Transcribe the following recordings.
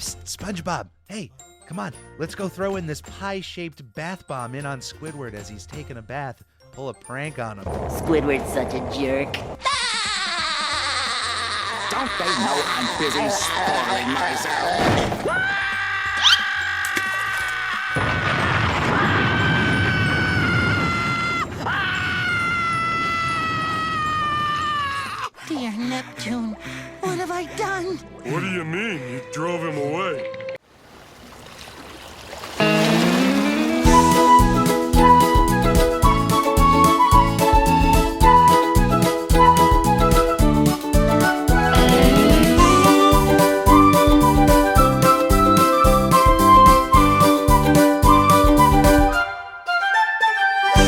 Psst, SpongeBob, hey, come on. Let's go throw in this pie-shaped bath bomb in on Squidward as he's taking a bath. Pull a prank on him. Squidward's such a jerk. Don't they know I'm busy spoiling myself? Dear Neptune, what have I done? What do you mean? You drove him away.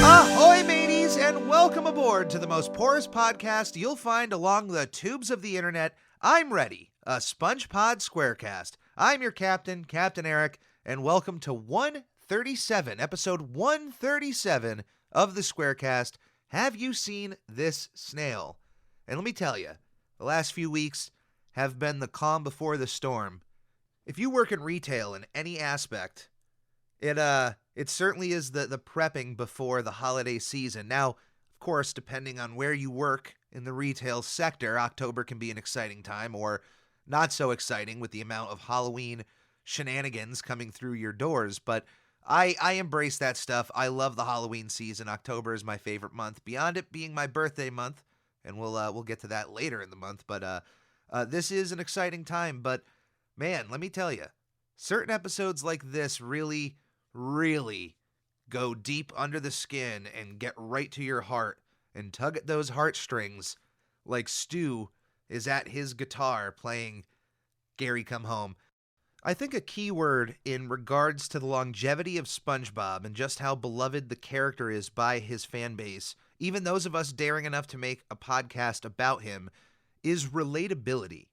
Ahoy, mateys, and welcome aboard to the most porous podcast you'll find along the tubes of the internet. I'm ready, a SpongePod Squarecast. I'm your captain, Captain Eric, and welcome to 137, episode 137 of the Squarecast. Have you seen this snail? And let me tell you, the last few weeks have been the calm before the storm. If you work in retail in any aspect, it certainly is the prepping before the holiday season. Now, of course, depending on where you work in the retail sector, October can be an exciting time or not so exciting with the amount of Halloween shenanigans coming through your doors. But I embrace that stuff. I love the Halloween season. October is my favorite month, beyond it being my birthday month, and we'll get to that later in the month. But this is an exciting time. But man, let me tell you, certain episodes like this really go deep under the skin and get right to your heart and tug at those heartstrings like Stu is at his guitar playing Gary Come Home. I think a key word in regards to the longevity of SpongeBob and just how beloved the character is by his fan base, even those of us daring enough to make a podcast about him, is relatability.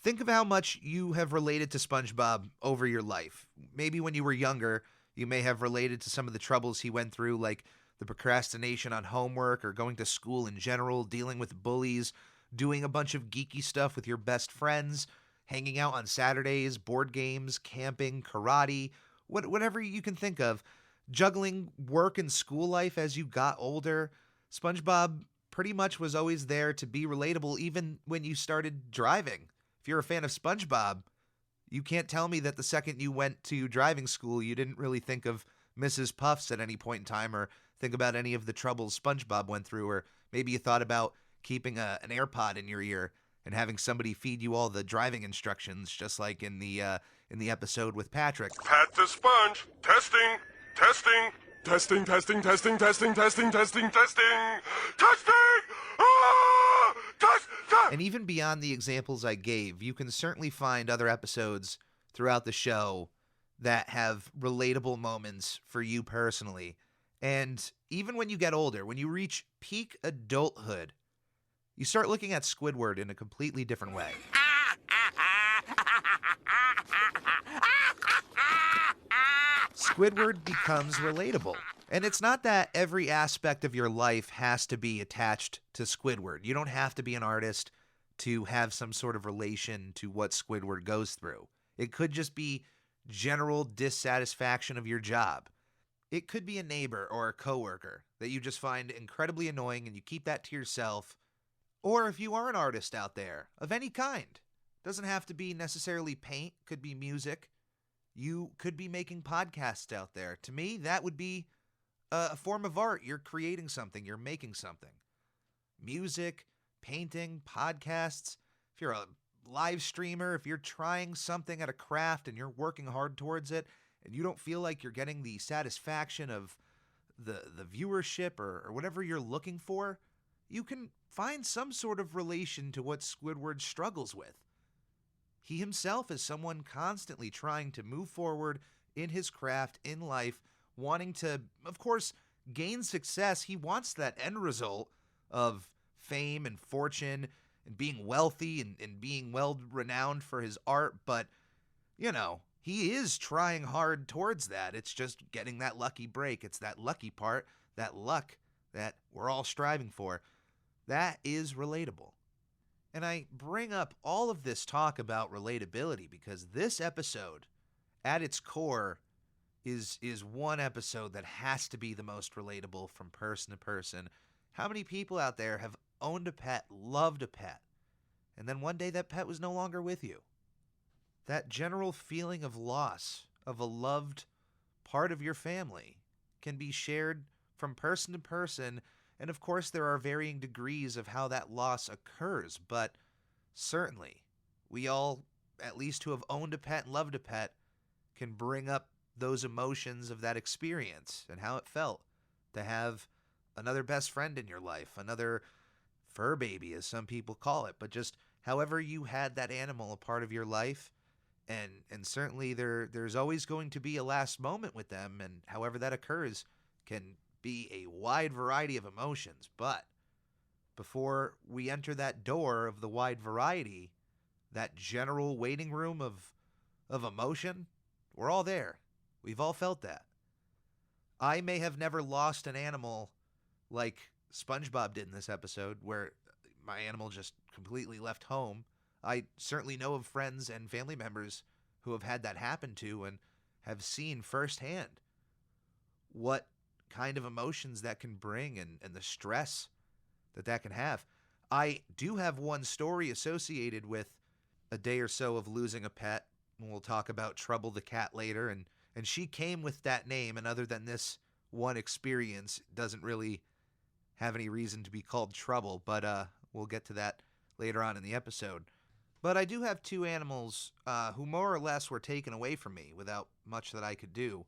Think of how much you have related to SpongeBob over your life. Maybe when you were younger, you may have related to some of the troubles he went through, like the procrastination on homework or going to school in general, dealing with bullies, doing a bunch of geeky stuff with your best friends, hanging out on Saturdays, board games, camping, karate, whatever you can think of, juggling work and school life as you got older. SpongeBob pretty much was always there to be relatable even when you started driving. If you're a fan of SpongeBob, you can't tell me that the second you went to driving school, you didn't really think of Mrs. Puffs at any point in time or think about any of the troubles SpongeBob went through, or maybe you thought about keeping an AirPod in your ear and having somebody feed you all the driving instructions, just like in the episode with Patrick. Pat the sponge. Testing. Testing. Testing, testing, testing, testing, testing, testing, testing. Testing! Ah! Test! And even beyond the examples I gave, you can certainly find other episodes throughout the show that have relatable moments for you personally. And even when you get older, when you reach peak adulthood, you start looking at Squidward in a completely different way. Squidward becomes relatable. And it's not that every aspect of your life has to be attached to Squidward. You don't have to be an artist to have some sort of relation to what Squidward goes through. It could just be general dissatisfaction of your job. It could be a neighbor or a coworker that you just find incredibly annoying and you keep that to yourself. Or if you are an artist out there of any kind, doesn't have to be necessarily paint, could be music. You could be making podcasts out there. To me, that would be a form of art. You're creating something. You're making something. Music, painting, podcasts. If you're a live streamer, if you're trying something at a craft and you're working hard towards it and you don't feel like you're getting the satisfaction of the viewership or whatever you're looking for, you can find some sort of relation to what Squidward struggles with. He himself is someone constantly trying to move forward in his craft, in life, wanting to, of course, gain success. He wants that end result of fame and fortune and being wealthy and being well renowned for his art. But, you know, he is trying hard towards that. It's just getting that lucky break. It's that lucky part, that luck that we're all striving for. That is relatable. And I bring up all of this talk about relatability because this episode, at its core, is one episode that has to be the most relatable from person to person. How many people out there have owned a pet, loved a pet, and then one day that pet was no longer with you? That general feeling of loss of a loved part of your family can be shared from person to person, and of course there are varying degrees of how that loss occurs, but certainly we all, at least who have owned a pet and loved a pet, can bring up those emotions of that experience and how it felt to have another best friend in your life, another fur baby, as some people call it, but just however you had that animal a part of your life. And certainly there's always going to be a last moment with them, and however that occurs can be a wide variety of emotions. But before we enter that door of the wide variety, that general waiting room of emotion, we're all there. We've all felt that. I may have never lost an animal like SpongeBob did in this episode, where my animal just completely left home. I certainly know of friends and family members who have had that happen to and have seen firsthand what kind of emotions that can bring and the stress that can have. I do have one story associated with a day or so of losing a pet. We'll talk about Trouble the cat later, and she came with that name, and other than this one experience, doesn't really have any reason to be called Trouble, but we'll get to that later on in the episode. But I do have two animals who more or less were taken away from me without much that I could do.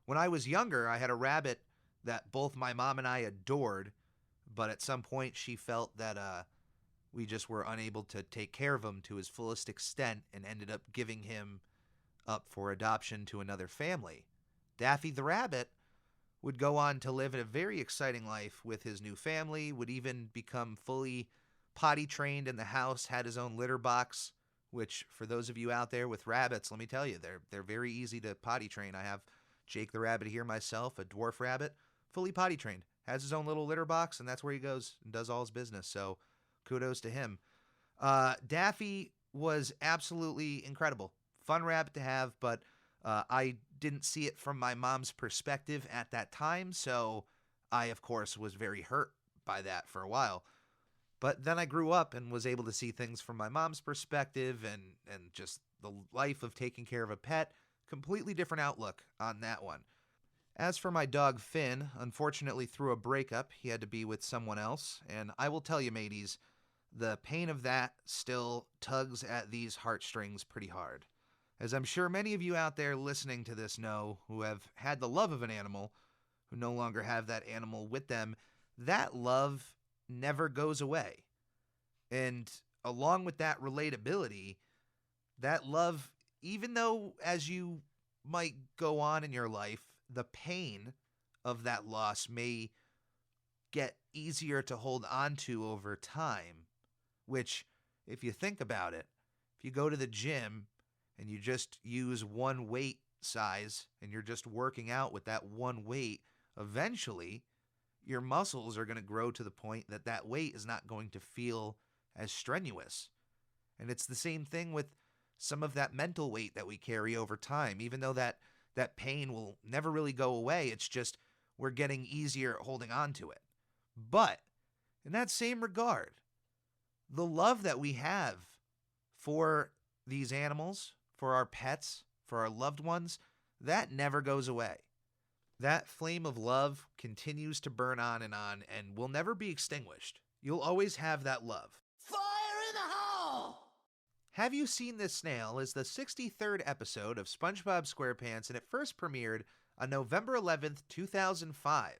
When I was younger, I had a rabbit that both my mom and I adored, but at some point she felt that we just were unable to take care of him to his fullest extent and ended up giving him up for adoption to another family. Daffy the rabbit would go on to live a very exciting life with his new family, would even become fully potty trained in the house, had his own litter box, which for those of you out there with rabbits, let me tell you, they're very easy to potty train. I have Jake the rabbit here myself, a dwarf rabbit, fully potty trained, has his own little litter box, and that's where he goes and does all his business. So kudos to him. Daffy was absolutely incredible. Fun rabbit to have, but I didn't see it from my mom's perspective at that time, so I, of course, was very hurt by that for a while. But then I grew up and was able to see things from my mom's perspective and just the life of taking care of a pet, completely different outlook on that one. As for my dog Finn, unfortunately through a breakup, he had to be with someone else, and I will tell you, mateys, the pain of that still tugs at these heartstrings pretty hard. As I'm sure many of you out there listening to this know, who have had the love of an animal, who no longer have that animal with them, that love never goes away. And along with that relatability, that love, even though as you might go on in your life, the pain of that loss may get easier to hold on to over time, which, if you think about it, if you go to the gym and you just use one weight size and you're just working out with that one weight, eventually your muscles are going to grow to the point that that weight is not going to feel as strenuous. And it's the same thing with some of that mental weight that we carry over time. Even though that pain will never really go away, it's just we're getting easier at holding on to it. But in that same regard, the love that we have for these animals, for our pets, for our loved ones, that never goes away. That flame of love continues to burn on and will never be extinguished. You'll always have that love. Fire in the hole! Have You Seen This Snail is the 63rd episode of SpongeBob SquarePants, and it first premiered on November 11th, 2005.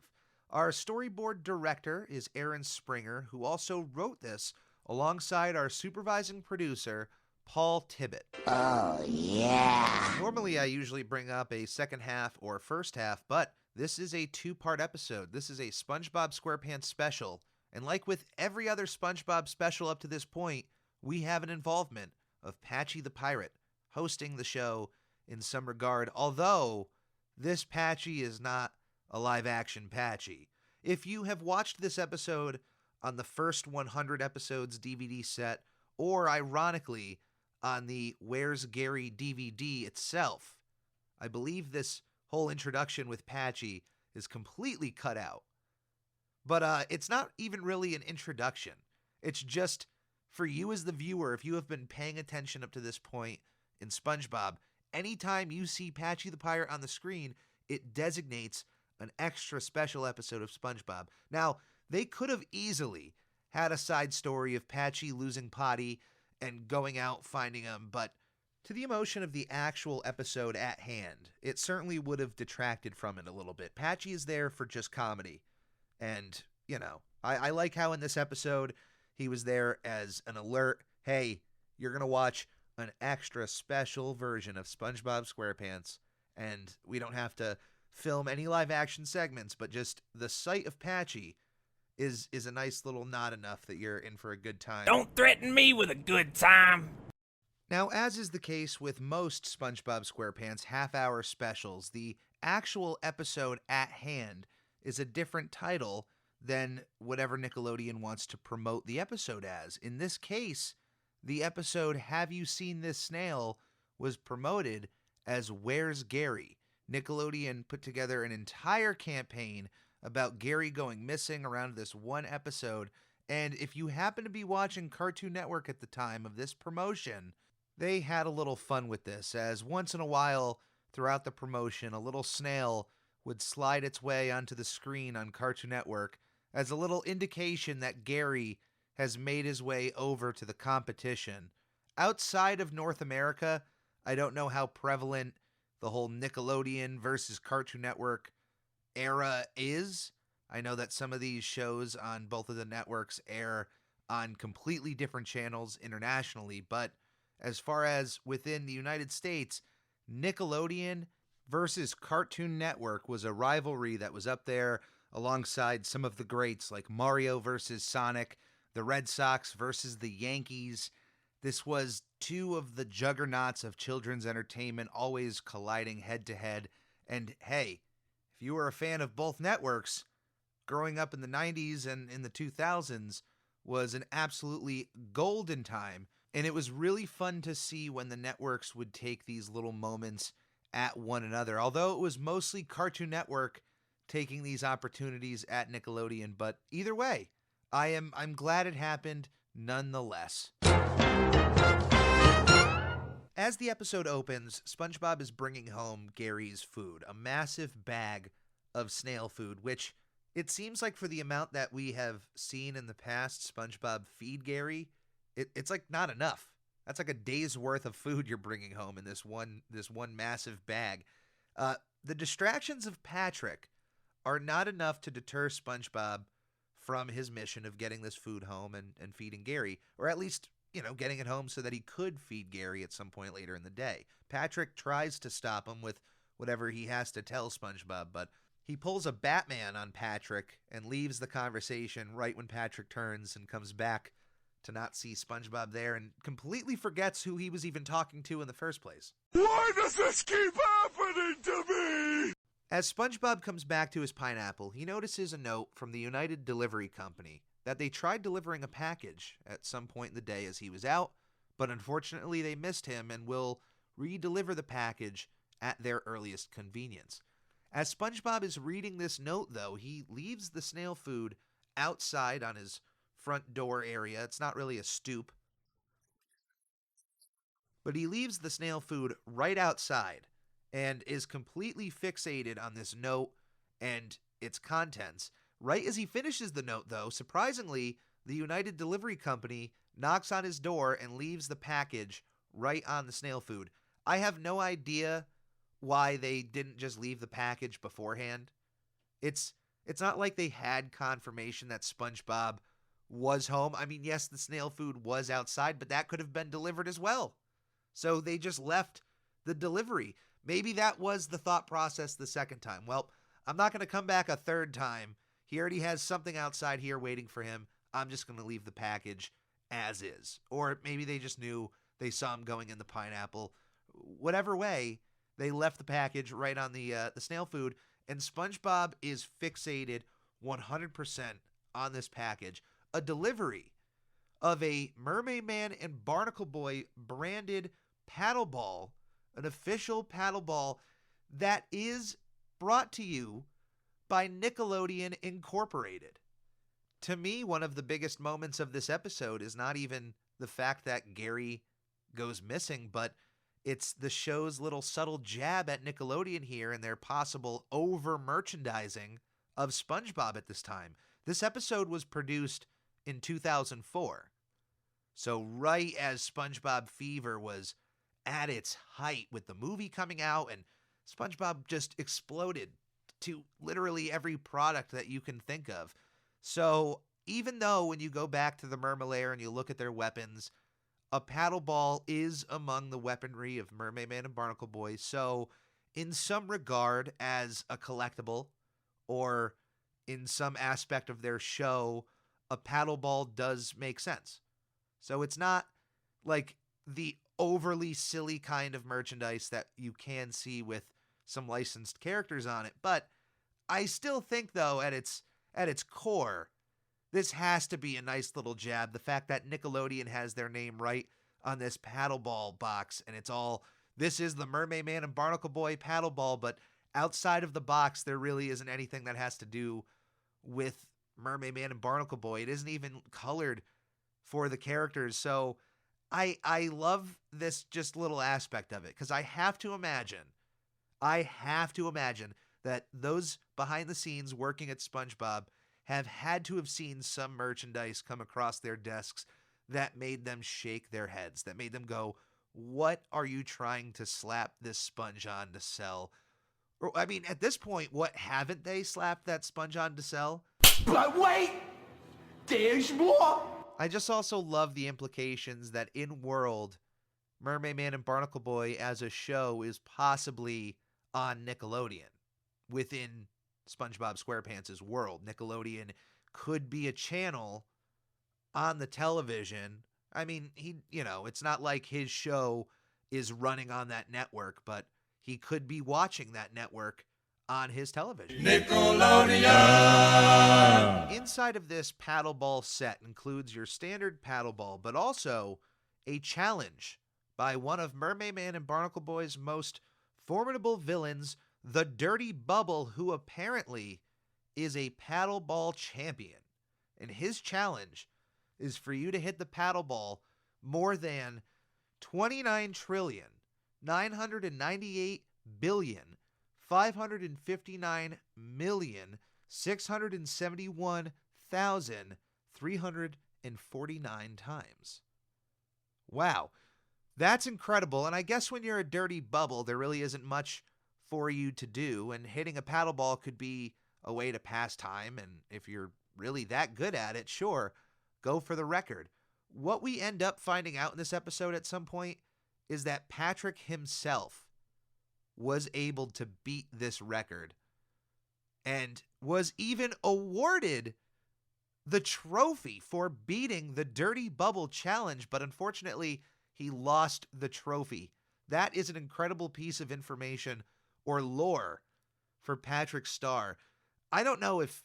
Our storyboard director is Aaron Springer, who also wrote this alongside our supervising producer, Paul Tibbett. Oh, yeah. Normally, I usually bring up a second half or first half, but this is a two-part episode. This is a SpongeBob SquarePants special, and like with every other SpongeBob special up to this point, we have an involvement of Patchy the Pirate hosting the show in some regard, although this Patchy is not a live-action Patchy. If you have watched this episode on the first 100 episodes DVD set, or ironically, on the Where's Gary DVD itself. I believe this whole introduction with Patchy is completely cut out. But it's not even really an introduction. It's just for you as the viewer, if you have been paying attention up to this point in SpongeBob, anytime you see Patchy the Pirate on the screen, it designates an extra special episode of SpongeBob. Now, they could have easily had a side story of Patchy losing Potty and going out finding him, but to the emotion of the actual episode at hand, it certainly would have detracted from it a little bit. Patchy is there for just comedy. And, I like how in this episode he was there as an alert. Hey, you're going to watch an extra special version of SpongeBob SquarePants, and we don't have to film any live action segments, but just the sight of Patchy is a nice little nod enough that you're in for a good time. Don't threaten me with a good time. Now, as is the case with most SpongeBob SquarePants half-hour specials, the actual episode at hand is a different title than whatever Nickelodeon wants to promote the episode as. In this case, the episode Have You Seen This Snail was promoted as Where's Gary? Nickelodeon put together an entire campaign about Gary going missing around this one episode, and if you happen to be watching Cartoon Network at the time of this promotion, they had a little fun with this, as once in a while throughout the promotion, a little snail would slide its way onto the screen on Cartoon Network as a little indication that Gary has made his way over to the competition. Outside of North America, I don't know how prevalent the whole Nickelodeon versus Cartoon Network era is. I know that some of these shows on both of the networks air on completely different channels internationally, but as far as within the United States, Nickelodeon versus Cartoon Network was a rivalry that was up there alongside some of the greats like Mario versus Sonic, the Red Sox versus the Yankees. This was two of the juggernauts of children's entertainment always colliding head to head. And hey, if you were a fan of both networks, growing up in the 90s and in the 2000s was an absolutely golden time. And it was really fun to see when the networks would take these little moments at one another. Although it was mostly Cartoon Network taking these opportunities at Nickelodeon. But either way, I'm glad it happened nonetheless. As the episode opens, SpongeBob is bringing home Gary's food, a massive bag of snail food, which it seems like for the amount that we have seen in the past SpongeBob feed Gary, it's like not enough. That's like a day's worth of food you're bringing home in this one massive bag. The distractions of Patrick are not enough to deter SpongeBob from his mission of getting this food home and feeding Gary, or at least, getting it home so that he could feed Gary at some point later in the day. Patrick tries to stop him with whatever he has to tell SpongeBob, but he pulls a Batman on Patrick and leaves the conversation right when Patrick turns and comes back to not see SpongeBob there and completely forgets who he was even talking to in the first place. Why does this keep happening to me? As SpongeBob comes back to his pineapple, he notices a note from the United Delivery Company that they tried delivering a package at some point in the day as he was out, but unfortunately they missed him and will re-deliver the package at their earliest convenience. As SpongeBob is reading this note, though, he leaves the snail food outside on his front door area. It's not really a stoop, but he leaves the snail food right outside and is completely fixated on this note and its contents. Right as he finishes the note, though, surprisingly, the United Delivery Company knocks on his door and leaves the package right on the snail food. I have no idea why they didn't just leave the package beforehand. It's not like they had confirmation that SpongeBob was home. I mean, yes, the snail food was outside, but that could have been delivered as well. So they just left the delivery. Maybe that was the thought process the second time. Well, I'm not going to come back a third time. He already has something outside here waiting for him. I'm just going to leave the package as is. Or maybe they just knew they saw him going in the pineapple. Whatever way, they left the package right on the snail food, and SpongeBob is fixated 100% on this package. A delivery of a Mermaid Man and Barnacle Boy branded paddle ball, an official paddle ball that is brought to you by Nickelodeon Incorporated. To me, one of the biggest moments of this episode is not even the fact that Gary goes missing, but it's the show's little subtle jab at Nickelodeon here and their possible over-merchandising of SpongeBob at this time. This episode was produced in 2004. So right as SpongeBob fever was at its height with the movie coming out, and SpongeBob just exploded to literally every product that you can think of. So even though when you go back to the Mermalair and you look at their weapons, a paddle ball is among the weaponry of Mermaid Man and Barnacle Boy. So in some regard, as a collectible or in some aspect of their show, a paddle ball does make sense. So it's not like the overly silly kind of merchandise that you can see with some licensed characters on it. But I still think, though, at its core, this has to be a nice little jab. The fact that Nickelodeon has their name right on this paddle ball box, and it's all, this is the Mermaid Man and Barnacle Boy paddle ball, but outside of the box, there really isn't anything that has to do with Mermaid Man and Barnacle Boy. It isn't even colored for the characters. So I love this just little aspect of it, because I have to imagine that those behind the scenes working at SpongeBob have had to have seen some merchandise come across their desks that made them shake their heads, that made them go, what are you trying to slap this sponge on to sell? Or, I mean, at this point, what haven't they slapped that sponge on to sell? But wait! There's more! I just also love the implications that in world, Mermaid Man and Barnacle Boy as a show is possibly on Nickelodeon. Within SpongeBob SquarePants' world, Nickelodeon could be a channel on the television. I mean, it's not like his show is running on that network, but he could be watching that network on his television. Nickelodeon! Inside of this paddle ball set includes your standard paddle ball, but also a challenge by one of Mermaid Man and Barnacle Boy's most formidable villains, the Dirty Bubble, who apparently is a paddle ball champion. And his challenge is for you to hit the paddle ball more than 29,598,559,671,349 times. Wow. That's incredible. And I guess when you're a Dirty Bubble, there really isn't much for you to do, and hitting a paddle ball could be a way to pass time, and if you're really that good at it, sure, go for the record. What we end up finding out in this episode at some point is that Patrick himself was able to beat this record and was even awarded the trophy for beating the Dirty Bubble Challenge, but unfortunately, he lost the trophy. That is an incredible piece of information or lore for Patrick Star. I don't know if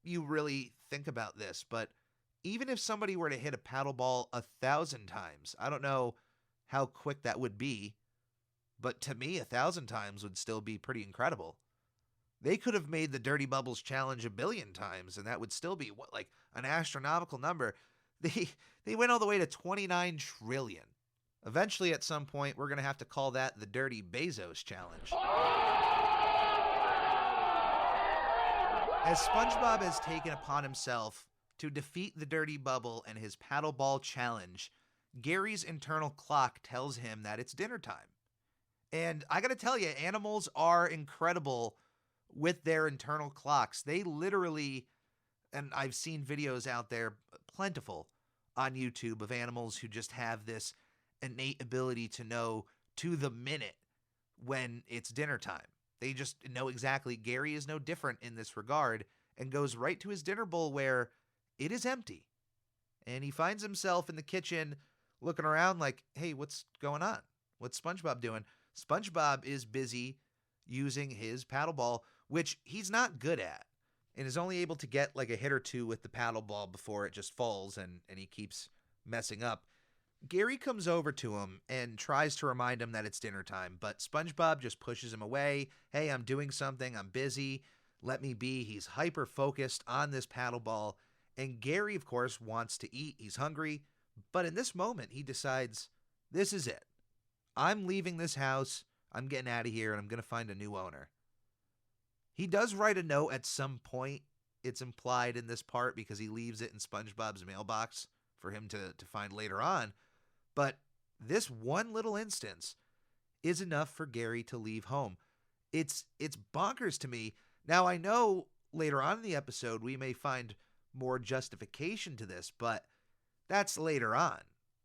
you really think about this, but even if somebody were to hit a paddle ball 1,000 times, I don't know how quick that would be, but to me, 1,000 times would still be pretty incredible. They could have made the Dirty Bubbles Challenge 1 billion times, and that would still be, like an astronomical number. They went all the way to 29 trillion. Eventually, at some point, we're going to have to call that the Dirty Bezos Challenge. As SpongeBob has taken upon himself to defeat the Dirty Bubble and his paddle ball challenge, Gary's internal clock tells him that it's dinner time. And I got to tell you, animals are incredible with their internal clocks. They literally, and I've seen videos out there, plentiful on YouTube, of animals who just have this innate ability to know to the minute when it's dinner time. They just know exactly. Gary is no different in this regard and goes right to his dinner bowl where it is empty. And he finds himself in the kitchen looking around like, hey, what's going on? What's SpongeBob doing? SpongeBob is busy using his paddle ball, which he's not good at. and is only able to get like a hit or two with the paddle ball before it just falls and he keeps messing up. Gary comes over to him and tries to remind him that it's dinner time, but SpongeBob just pushes him away. Hey, I'm doing something. I'm busy. Let me be. He's hyper focused on this paddle ball. And Gary, of course, wants to eat. He's hungry. But in this moment, he decides, this is it. I'm leaving this house. I'm getting out of here, and I'm going to find a new owner. He does write a note at some point. It's implied in this part because he leaves it in SpongeBob's mailbox for him to find later on. But this one little instance is enough for Gary to leave home. It's bonkers to me. Now, I know later on in the episode we may find more justification to this, but that's later on.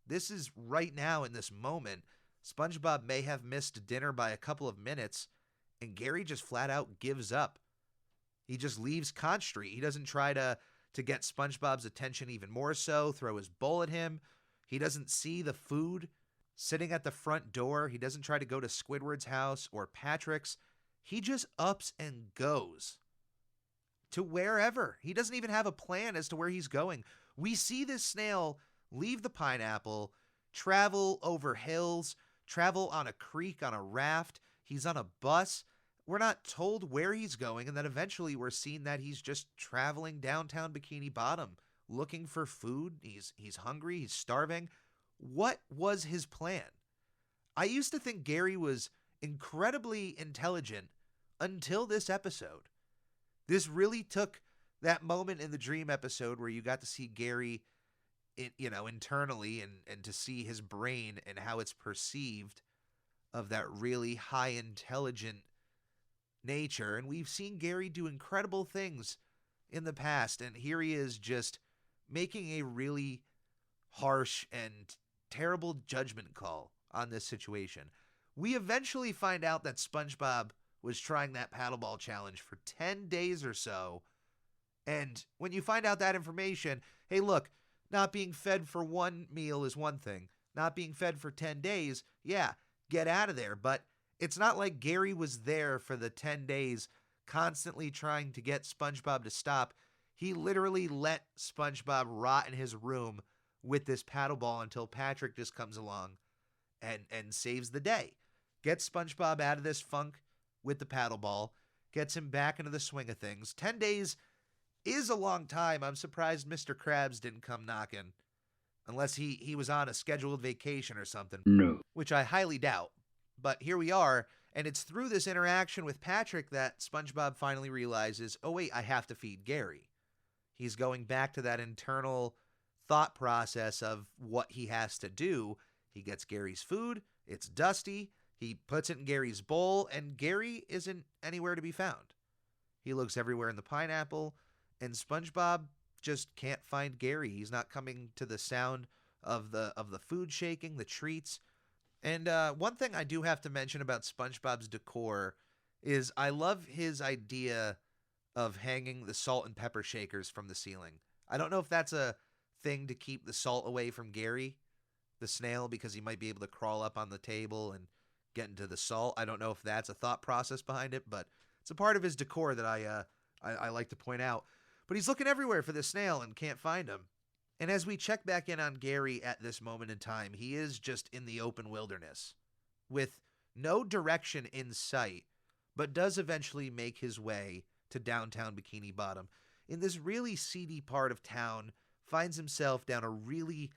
This is right now in this moment. SpongeBob may have missed dinner by a couple of minutes, and Gary just flat out gives up. He just leaves Conch Street. He doesn't try to get SpongeBob's attention even more so, throw his bowl at him. He doesn't see the food sitting at the front door. He doesn't try to go to Squidward's house or Patrick's. He just ups and goes to wherever. He doesn't even have a plan as to where he's going. We see this snail leave the pineapple, travel over hills, travel on a creek on a raft. He's on a bus. We're not told where he's going, and then eventually we're seeing that he's just traveling downtown Bikini Bottom, looking for food. He's hungry. He's starving. What was his plan? I used to think Gary was incredibly intelligent until this episode. This really took that moment in the dream episode where you got to see Gary, internally and to see his brain and how it's perceived of that really high intelligent nature. And we've seen Gary do incredible things in the past, and here he is just making a really harsh and terrible judgment call on this situation. We eventually find out that SpongeBob was trying that paddleball challenge for 10 days or so. And when you find out that information, hey, look, not being fed for one meal is one thing. Not being fed for 10 days, yeah, get out of there. But it's not like Gary was there for the 10 days constantly trying to get SpongeBob to stop. He literally let SpongeBob rot in his room with this paddleball until Patrick just comes along and saves the day. Gets SpongeBob out of this funk with the paddleball, gets him back into the swing of things. 10 days is a long time. I'm surprised Mr. Krabs didn't come knocking. Unless he was on a scheduled vacation or something. No. Which I highly doubt. But here we are, and it's through this interaction with Patrick that SpongeBob finally realizes, oh wait, I have to feed Gary. He's going back to that internal thought process of what he has to do. He gets Gary's food, it's dusty, he puts it in Gary's bowl, and Gary isn't anywhere to be found. He looks everywhere in the pineapple, and SpongeBob just can't find Gary. He's not coming to the sound of the food shaking, the treats. And one thing I do have to mention about SpongeBob's decor is I love his idea of hanging the salt and pepper shakers from the ceiling. I don't know if that's a thing to keep the salt away from Gary, the snail, because he might be able to crawl up on the table and get into the salt. I don't know if that's a thought process behind it, but it's a part of his decor that I like to point out. But he's looking everywhere for the snail and can't find him. And as we check back in on Gary at this moment in time, he is just in the open wilderness with no direction in sight, but does eventually make his way to downtown Bikini Bottom. In this really seedy part of town, finds himself down a really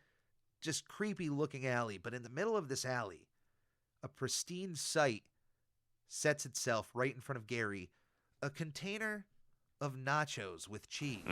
just creepy looking alley. But in the middle of this alley, a pristine sight sets itself right in front of Gary. A container of nachos with cheese.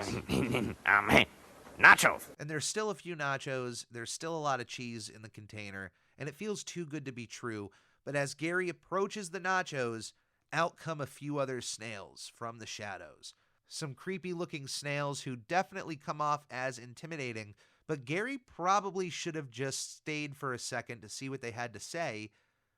Nachos. And there's still a few nachos. There's still a lot of cheese in the container. And it feels too good to be true. But as Gary approaches the nachos, out come a few other snails from the shadows. Some creepy looking snails who definitely come off as intimidating. But Gary probably should have just stayed for a second to see what they had to say.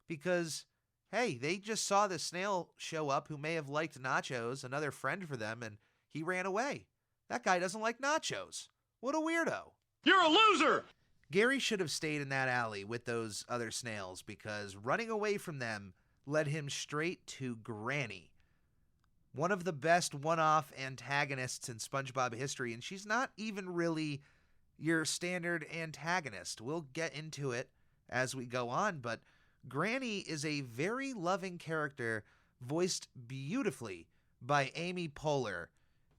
Because, hey, they just saw the snail show up who may have liked nachos, another friend for them, and he ran away. That guy doesn't like nachos. What a weirdo. You're a loser! Gary should have stayed in that alley with those other snails because running away from them led him straight to Granny. one of the best one-off antagonists in SpongeBob history, and she's not even really your standard antagonist. We'll get into it as we go on, but Granny is a very loving character voiced beautifully by Amy Poehler,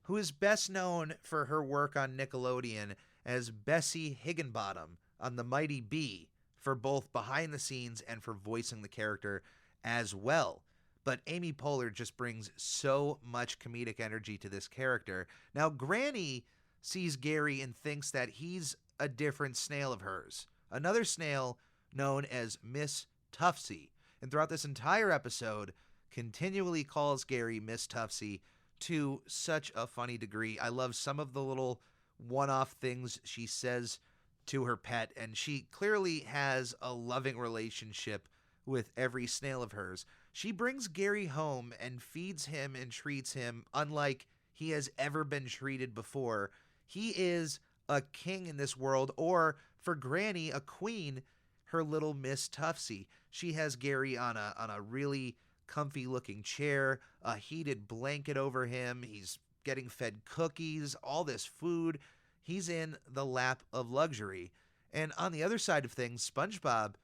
who is best known for her work on Nickelodeon as Bessie Higginbottom on The Mighty Bee, for both behind the scenes and for voicing the character as well. But Amy Poehler just brings so much comedic energy to this character. Now, Granny sees Gary and thinks that he's a different snail of hers, another snail known as Miss Tuftsy. And throughout this entire episode, continually calls Gary Miss Tuftsy to such a funny degree. I love some of the little one-off things she says to her pet, and she clearly has a loving relationship with every snail of hers. She brings Gary home and feeds him and treats him unlike he has ever been treated before. He is a king in this world, or for Granny, a queen, her little Miss Tuftsy. She has Gary on a really comfy looking chair, a heated blanket over him. He's getting fed cookies, all this food. He's in the lap of luxury. And on the other side of things, SpongeBob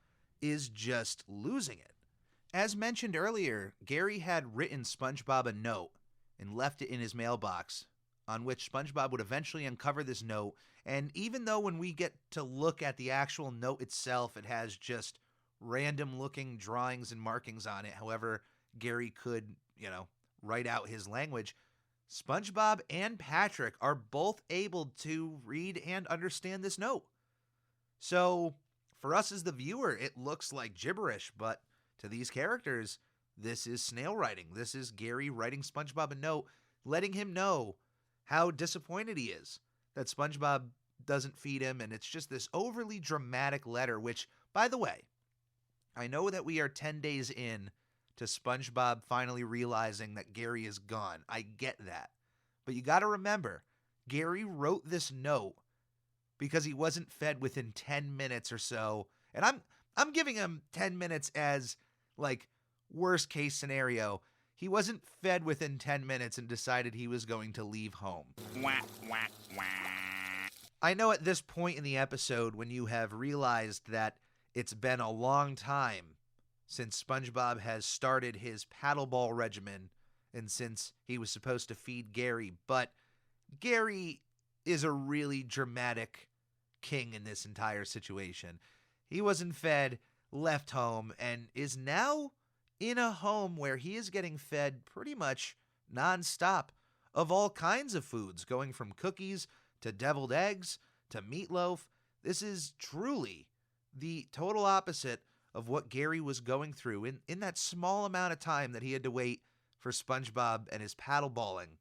is just losing it. As mentioned earlier, Gary had written SpongeBob a note and left it in his mailbox, on which SpongeBob would eventually uncover this note. And even though when we get to look at the actual note itself, it has just random looking drawings and markings on it, however Gary could, write out his language, SpongeBob and Patrick are both able to read and understand this note. So for us as the viewer, it looks like gibberish, but to these characters, this is snail writing. This is Gary writing SpongeBob a note, letting him know how disappointed he is that SpongeBob doesn't feed him, and it's just this overly dramatic letter, which, by the way, I know that we are 10 days in to SpongeBob finally realizing that Gary is gone. I get that. But you got to remember, Gary wrote this note because he wasn't fed within 10 minutes or so. And I'm giving him 10 minutes as like worst case scenario. He wasn't fed within 10 minutes and decided he was going to leave home. Wah, wah, wah. I know at this point in the episode, when you have realized that it's been a long time since SpongeBob has started his paddleball regimen and since he was supposed to feed Gary, but Gary is a really dramatic king in this entire situation. He wasn't fed, left home, and is now in a home where he is getting fed pretty much nonstop of all kinds of foods, going from cookies to deviled eggs to meatloaf. This is truly the total opposite of what Gary was going through in that small amount of time that he had to wait for SpongeBob and his paddleballing.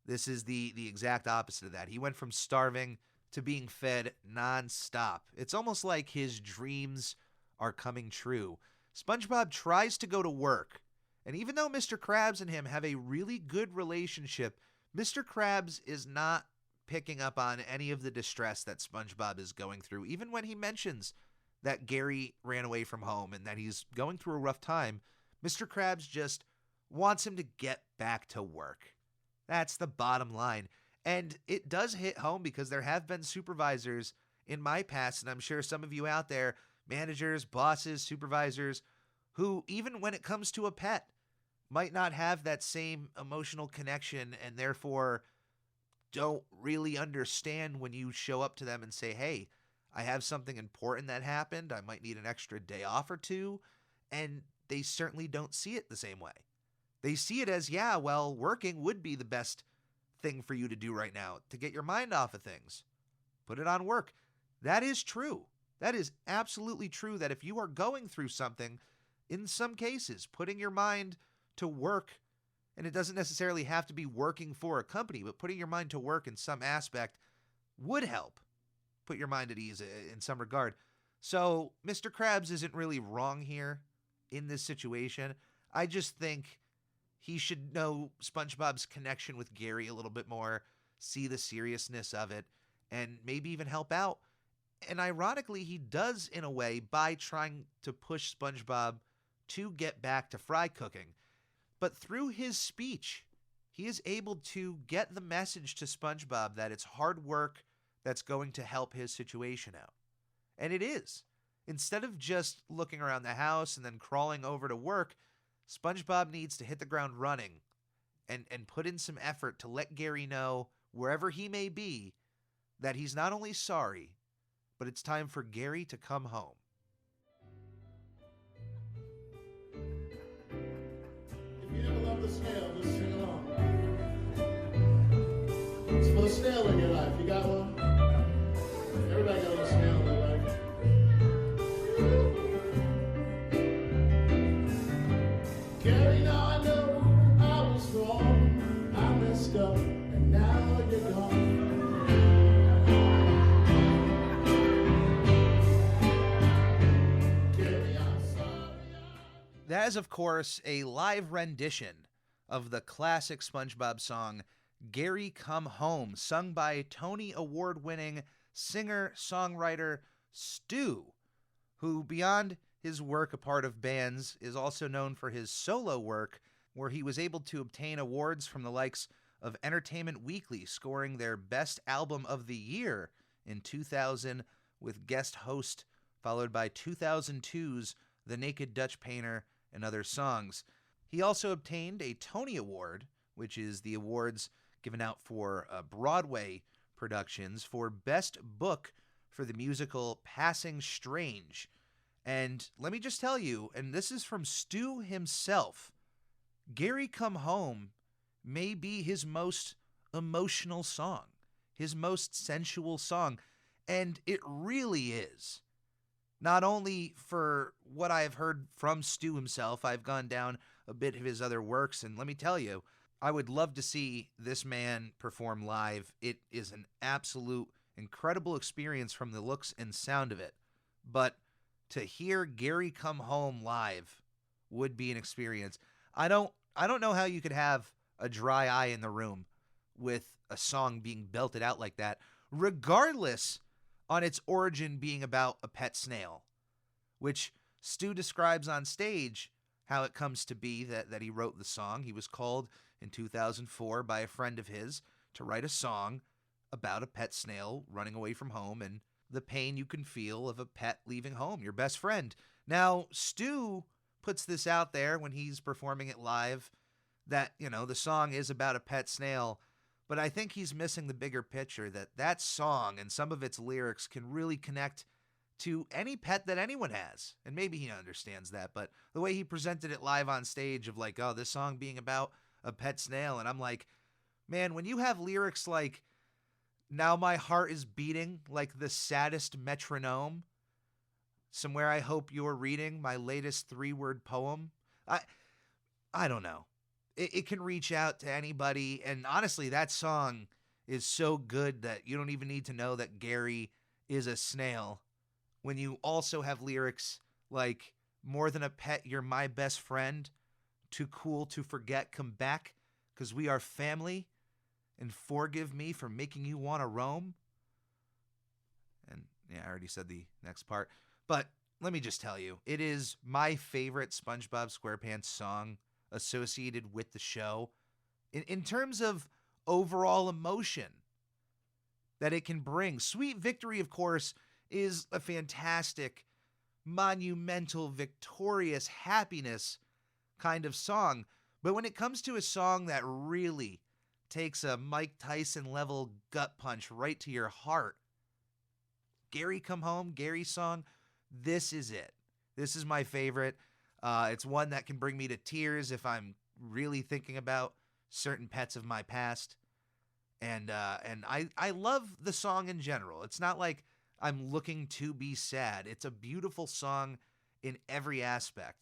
This is the exact opposite of that. He went from starving to being fed nonstop. It's almost like his dreams are coming true. SpongeBob tries to go to work, and even though Mr. Krabs and him have a really good relationship, Mr. Krabs is not picking up on any of the distress that SpongeBob is going through. Even when he mentions that Gary ran away from home and that he's going through a rough time, Mr. Krabs just wants him to get back to work. That's the bottom line. And it does hit home because there have been supervisors in my past, and I'm sure some of you out there, managers, bosses, supervisors, who even when it comes to a pet, might not have that same emotional connection and therefore don't really understand when you show up to them and say, hey, I have something important that happened. I might need an extra day off or two. And they certainly don't see it the same way. They see it as, yeah, well, working would be the best thing for you to do right now to get your mind off of things. Put it on work. That is true. That is absolutely true that if you are going through something, in some cases, putting your mind to work, and it doesn't necessarily have to be working for a company, but putting your mind to work in some aspect would help put your mind at ease in some regard. So Mr. Krabs isn't really wrong here in this situation. I just think he should know SpongeBob's connection with Gary a little bit more, see the seriousness of it, and maybe even help out. And ironically, he does in a way by trying to push SpongeBob to get back to fry cooking. But through his speech, he is able to get the message to SpongeBob that it's hard work that's going to help his situation out. And it is. Instead of just looking around the house and then crawling over to work, SpongeBob needs to hit the ground running and put in some effort to let Gary know, wherever he may be, that he's not only sorry, but it's time for Gary to come home. If you ever love the snail, just sing along. It's for the snail in your life. You got one? Everybody got a little snail in their life. Gary, now I know I was wrong. I messed up, and now you're gone. Gary, I'm sorry. That is, of course, a live rendition of the classic SpongeBob song, Gary Come Home, sung by Tony Award-winning singer-songwriter Stu, who, beyond his work a part of bands, is also known for his solo work, where he was able to obtain awards from the likes of Entertainment Weekly, scoring their Best Album of the Year in 2000 with Guest Host, followed by 2002's The Naked Dutch Painter and other songs. He also obtained a Tony Award, which is the awards given out for Broadway productions, for Best Book for the musical Passing Strange. And let me just tell you, and this is from Stu himself, Gary Come Home may be his most emotional song, his most sensual song, and it really is. Not only for what I have heard from Stu himself, I've gone down a bit of his other works, and let me tell you, I would love to see this man perform live. It is an absolute incredible experience from the looks and sound of it. But to hear Gary Come Home live would be an experience. I don't know how you could have a dry eye in the room with a song being belted out like that, regardless on its origin being about a pet snail, which Stu describes on stage how it comes to be that he wrote the song. He was called in 2004 by a friend of his to write a song about a pet snail running away from home and the pain you can feel of a pet leaving home, your best friend. Now, Stu puts this out there when he's performing it live, that, the song is about a pet snail, but I think he's missing the bigger picture, that song and some of its lyrics can really connect to any pet that anyone has. And maybe he understands that, but the way he presented it live on stage of like, oh, this song being about a pet snail, and I'm like, man, when you have lyrics like, now my heart is beating like the saddest metronome, somewhere I hope you're reading my latest 3-word poem, I don't know. It can reach out to anybody, and honestly, that song is so good that you don't even need to know that Gary is a snail. When you also have lyrics like, more than a pet, you're my best friend, too cool to forget, come back, 'cause we are family, and forgive me for making you want to roam. And yeah, I already said the next part, but let me just tell you, it is my favorite SpongeBob SquarePants song associated with the show in terms of overall emotion that it can bring. Sweet Victory, of course, is a fantastic, monumental, victorious happiness kind of song. But when it comes to a song that really takes a Mike Tyson level gut punch right to your heart, Gary Come Home, Gary's song, this is it. This is my favorite. It's one that can bring me to tears if I'm really thinking about certain pets of my past. And I love the song in general. It's not like I'm looking to be sad. It's a beautiful song in every aspect.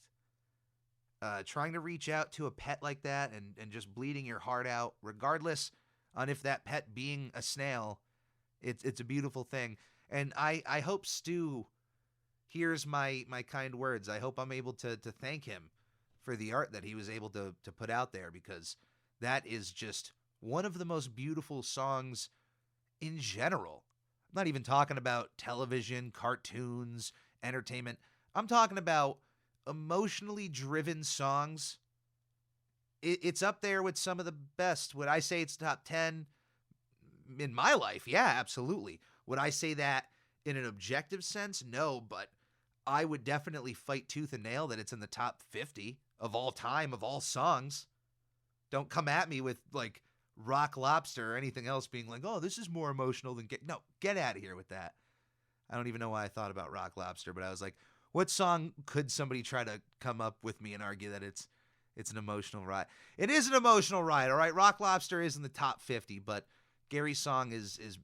Trying to reach out to a pet like that and just bleeding your heart out, regardless on if that pet being a snail, it's a beautiful thing. And I hope Stu hears my kind words. I hope I'm able to thank him for the art that he was able to put out there, because that is just one of the most beautiful songs in general. I'm not even talking about television, cartoons, entertainment. I'm talking about emotionally driven songs. it's up there with some of the best. Would I say it's top 10 in my life? Yeah, absolutely. Would I say that in an objective sense? No, but I would definitely fight tooth and nail that it's in the top 50 of all time, of all songs. Don't come at me with like Rock Lobster or anything else being like, oh, this is more emotional than get out of here with that. I don't even know why I thought about Rock Lobster, but I was like, what song could somebody try to come up with me and argue that it's an emotional ride? It is an emotional ride, all right? Rock Lobster is in the top 50, but Gary's song is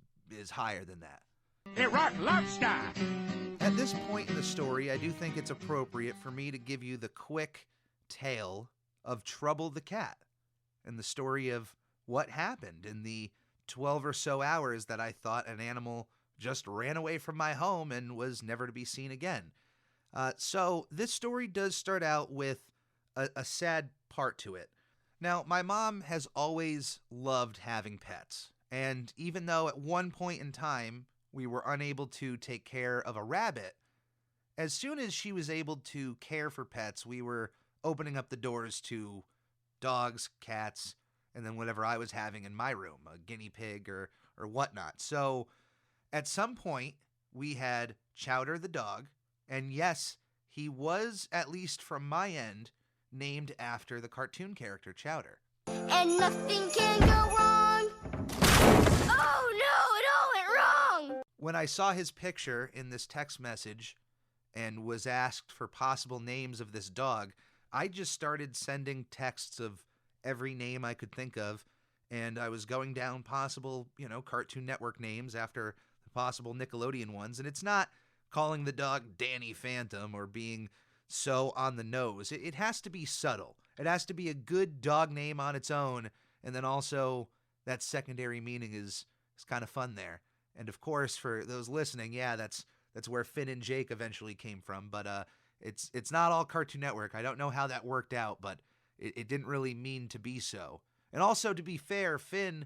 higher than that. Hey, Rock Lobster! At this point in the story, I do think it's appropriate for me to give you the quick tale of Trouble the cat and the story of what happened in the 12 or so hours that I thought an animal just ran away from my home and was never to be seen again. So this story does start out with a sad part to it. Now, my mom has always loved having pets, and even though at one point in time we were unable to take care of a rabbit, as soon as she was able to care for pets, we were opening up the doors to dogs, cats, and then whatever I was having in my room, a guinea pig or whatnot. So at some point, we had Chowder the dog, and yes, he was, at least from my end, named after the cartoon character Chowder. And nothing can go wrong. Oh no, it all went wrong. When I saw his picture in this text message and was asked for possible names of this dog, I just started sending texts of every name I could think of, and I was going down possible, Cartoon Network names after the possible Nickelodeon ones, and it's not calling the dog Danny Phantom or being so on the nose. It has to be subtle. It has to be a good dog name on its own, and then also that secondary meaning is kind of fun there. And of course, for those listening, yeah, that's where Finn and Jake eventually came from, but it's not all Cartoon Network. I don't know how that worked out, but it didn't really mean to be so. And also, to be fair, Finn,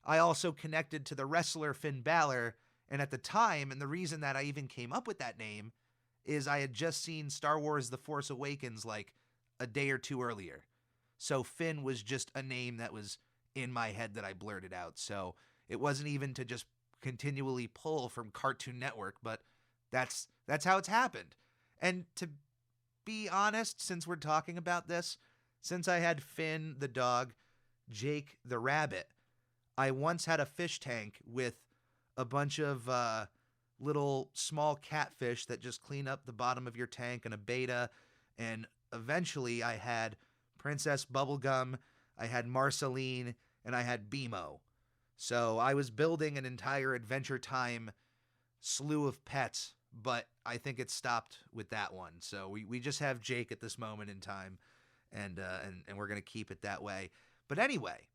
I also connected to the wrestler Finn Balor, and at the time, and the reason that I even came up with that name, is I had just seen Star Wars The Force Awakens like a day or two earlier. So Finn was just a name that was in my head that I blurted out. So it wasn't even to just continually pull from Cartoon Network, but that's how it's happened. And to be honest, since we're talking about this, since I had Finn the dog, Jake the rabbit, I once had a fish tank with a bunch of little small catfish that just clean up the bottom of your tank and a betta, and eventually I had Princess Bubblegum, I had Marceline, and I had BMO. So I was building an entire Adventure Time slew of pets, but I think it stopped with that one. So we just have Jake at this moment in time, and we're going to keep it that way. But anyway,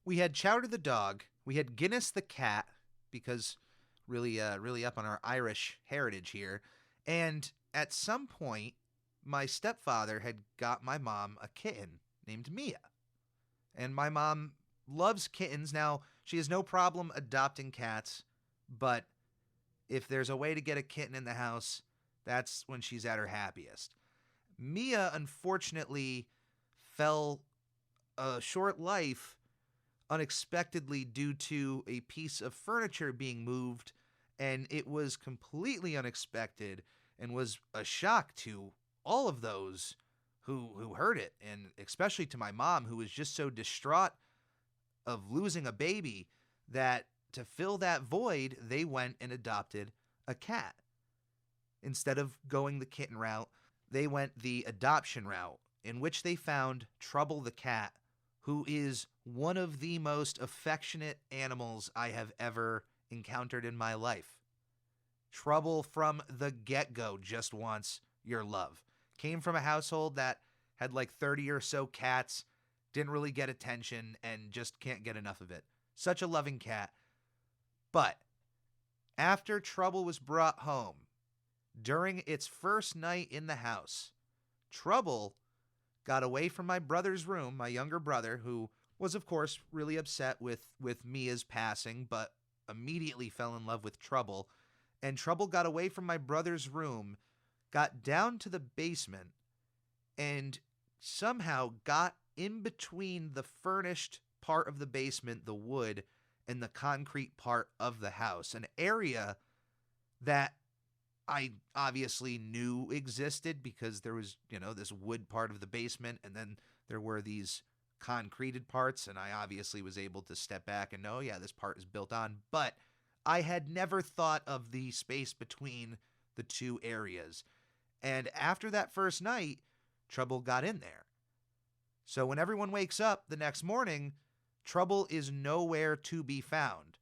we had Chowder the dog, we had Guinness the cat, because really up on our Irish heritage here, and at some point, my stepfather had got my mom a kitten named Mia. And my mom loves kittens. Now, she has no problem adopting cats, but if there's a way to get a kitten in the house, that's when she's at her happiest. Mia, unfortunately, fell a short life unexpectedly due to a piece of furniture being moved, and it was completely unexpected and was a shock to all of those who heard it, and especially to my mom, who was just so distraught of losing a baby that to fill that void, they went and adopted a cat. Instead of going the kitten route, they went the adoption route, in which they found Trouble the cat, who is one of the most affectionate animals I have ever encountered in my life. Trouble from the get-go just wants your love. Came from a household that had like 30 or so cats, didn't really get attention, and just can't get enough of it. Such a loving cat. But after Trouble was brought home, during its first night in the house, Trouble got away from my brother's room, my younger brother, who was, of course, really upset with Mia's passing, but immediately fell in love with Trouble. And Trouble got away from my brother's room, got down to the basement, and somehow got in between the furnished part of the basement, the wood, and the concrete part of the house, an area that I obviously knew existed because there was, this wood part of the basement, and then there were these concreted parts, and I obviously was able to step back and know, yeah, this part is built on, but I had never thought of the space between the two areas. And after that first night, Trouble got in there. So when everyone wakes up the next morning, Trouble is nowhere to be found.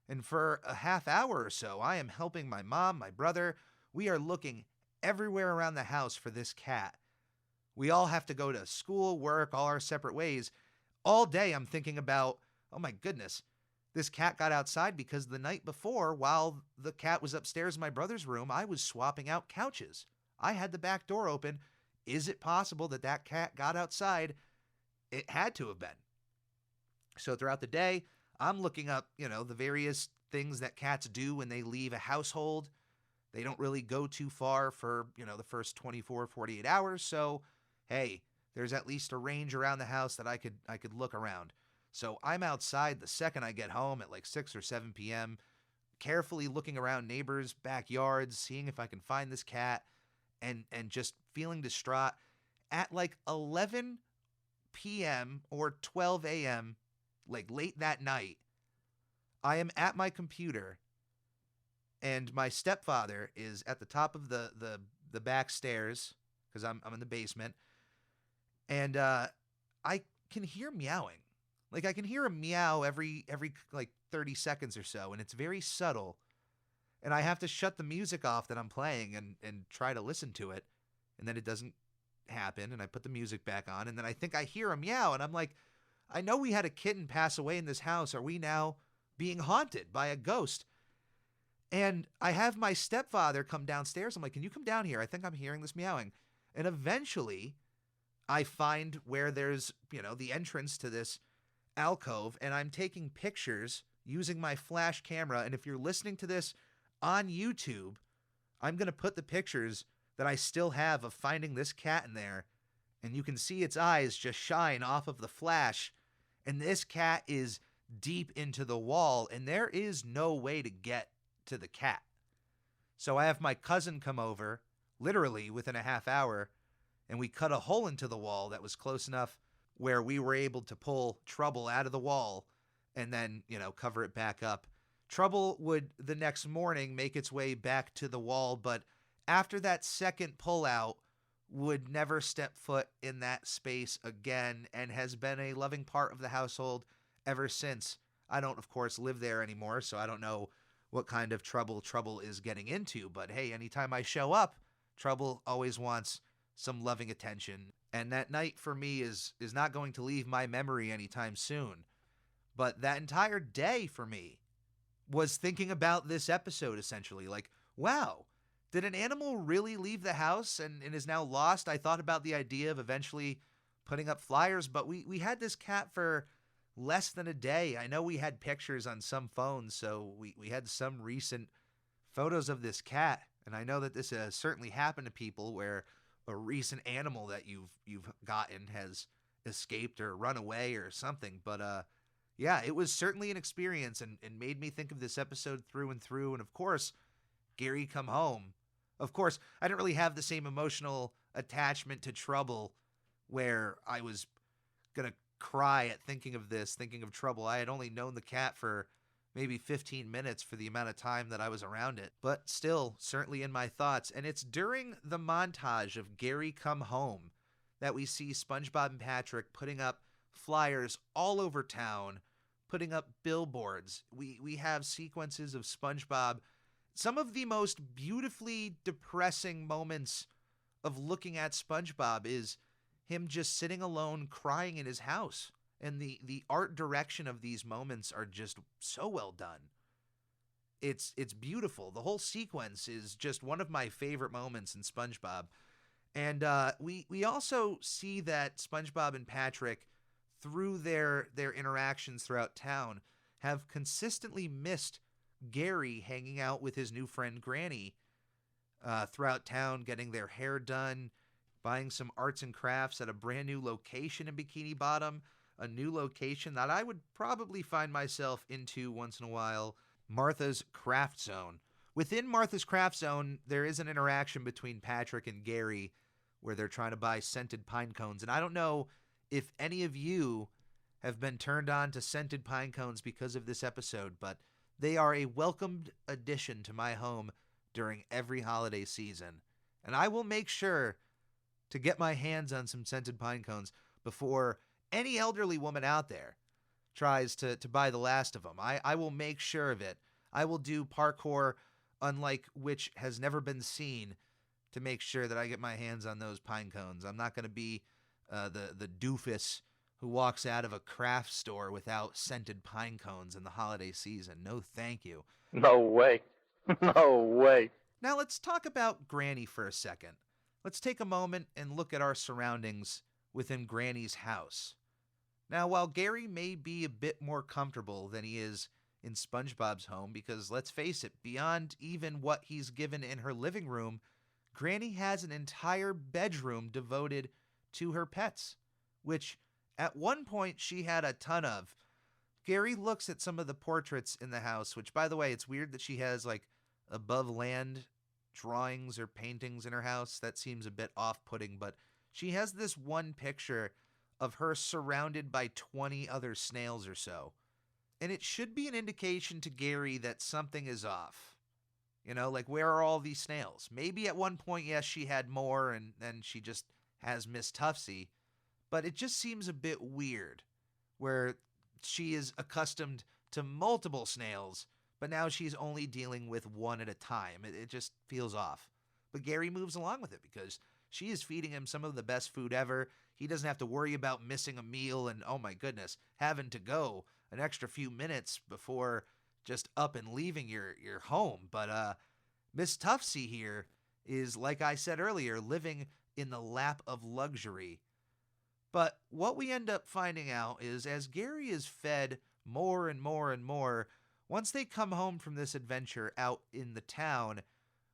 And for a half hour or so, I am helping my mom, my brother. We are looking everywhere around the house for this cat. We all have to go to school, work, all our separate ways. All day I'm thinking about, oh my goodness, this cat got outside because the night before, while the cat was upstairs in my brother's room, I was swapping out couches. I had the back door open. Is it possible that that cat got outside? It had to have been. So throughout the day, I'm looking up, the various things that cats do when they leave a household. They don't really go too far for, the first 24, 48 hours. So, hey, there's at least a range around the house that I could look around. So I'm outside the second I get home at like 6 or 7 p.m., carefully looking around neighbors' backyards, seeing if I can find this cat, and just feeling distraught. At like 11 p.m. or 12 a.m., like late that night, I am at my computer, and my stepfather is at the top of the back stairs, because I'm in the basement, and I can hear meowing. Like, I can hear a meow every like 30 seconds or so, and it's very subtle. And I have to shut the music off that I'm playing and try to listen to it, and then it doesn't happen, and I put the music back on, and then I think I hear a meow, and I'm like, I know we had a kitten pass away in this house. Are we now being haunted by a ghost? And I have my stepfather come downstairs. I'm like, can you come down here? I think I'm hearing this meowing. And eventually I find where there's, the entrance to this alcove, and I'm taking pictures using my flash camera. And if you're listening to this on YouTube, I'm going to put the pictures that I still have of finding this cat in there. And you can see its eyes just shine off of the flash. And this cat is deep into the wall, and there is no way to get to the cat. So I have my cousin come over, literally within a half hour, and we cut a hole into the wall that was close enough where we were able to pull Trouble out of the wall and then, cover it back up. Trouble would the next morning make its way back to the wall, but after that second pullout, would never step foot in that space again, and has been a loving part of the household ever since. I don't, of course, live there anymore, so I don't know what kind of trouble Trouble is getting into, but hey, anytime I show up, Trouble always wants some loving attention. And that night for me is not going to leave my memory anytime soon. But that entire day for me was thinking about this episode, essentially. Like, wow, did an animal really leave the house and is now lost? I thought about the idea of eventually putting up flyers, but we had this cat for less than a day. I know we had pictures on some phones, so we had some recent photos of this cat. And I know that this has certainly happened to people where a recent animal that you've gotten has escaped or run away or something. But yeah, it was certainly an experience and made me think of this episode through and through. And of course, Gary Come Home. Of course, I didn't really have the same emotional attachment to Trouble where I was going to cry at thinking of Trouble. I had only known the cat for maybe 15 minutes for the amount of time that I was around it, but still certainly in my thoughts. And it's during the montage of Gary Come Home that we see SpongeBob and Patrick putting up flyers all over town, putting up billboards. We have sequences of SpongeBob, some of the most beautifully depressing moments of looking at SpongeBob is him just sitting alone crying in his house. And the art direction of these moments are just so well done. It's beautiful. The whole sequence is just one of my favorite moments in SpongeBob. And we also see that SpongeBob and Patrick, through their interactions throughout town, have consistently missed Gary hanging out with his new friend Granny throughout town, getting their hair done, buying some arts and crafts at a brand new location in Bikini Bottom, a new location that I would probably find myself into once in a while, Martha's Craft Zone. Within Martha's Craft Zone, there is an interaction between Patrick and Gary where they're trying to buy scented pine cones. And I don't know if any of you have been turned on to scented pine cones because of this episode, but they are a welcomed addition to my home during every holiday season. And I will make sure to get my hands on some scented pine cones before any elderly woman out there tries to buy the last of them. I will make sure of it. I will do parkour unlike which has never been seen to make sure that I get my hands on those pine cones. I'm not going to be the doofus who walks out of a craft store without scented pine cones in the holiday season. No, thank you. No way. No way. Now let's talk about Granny for a second. Let's take a moment and look at our surroundings within Granny's house. Now, while Gary may be a bit more comfortable than he is in SpongeBob's home, because let's face it, beyond even what he's given in her living room, Granny has an entire bedroom devoted to her pets, which at one point she had a ton of. Gary looks at some of the portraits in the house, which, by the way, it's weird that she has like above land drawings or paintings in her house. That seems a bit off-putting, but she has this one picture of her surrounded by 20 other snails or so. And it should be an indication to Gary that something is off. You know, like, where are all these snails? Maybe at one point, yes, she had more, and then she just has Miss Tuftsy. But it just seems a bit weird, where she is accustomed to multiple snails, but now she's only dealing with one at a time. It just feels off. But Gary moves along with it because she is feeding him some of the best food ever. He doesn't have to worry about missing a meal and, oh my goodness, having to go an extra few minutes before just up and leaving your home. But Miss Tuftsy here is, like I said earlier, living in the lap of luxury. But what we end up finding out is as Gary is fed more and more and more, once they come home from this adventure out in the town,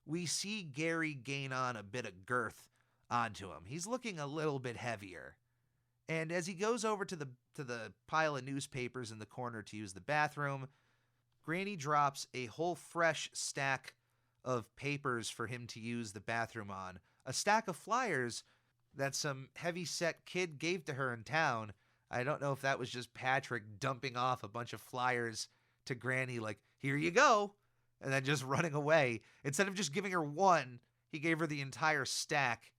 we see Gary gain on a bit of girth onto him. He's looking a little bit heavier. And as he goes over to the pile of newspapers in the corner to use the bathroom, Granny drops a whole fresh stack of papers for him to use the bathroom on. A stack of flyers that some heavy-set kid gave to her in town. I don't know if that was just Patrick dumping off a bunch of flyers to Granny like, here you go, and then just running away. Instead of just giving her one, he gave her the entire stack.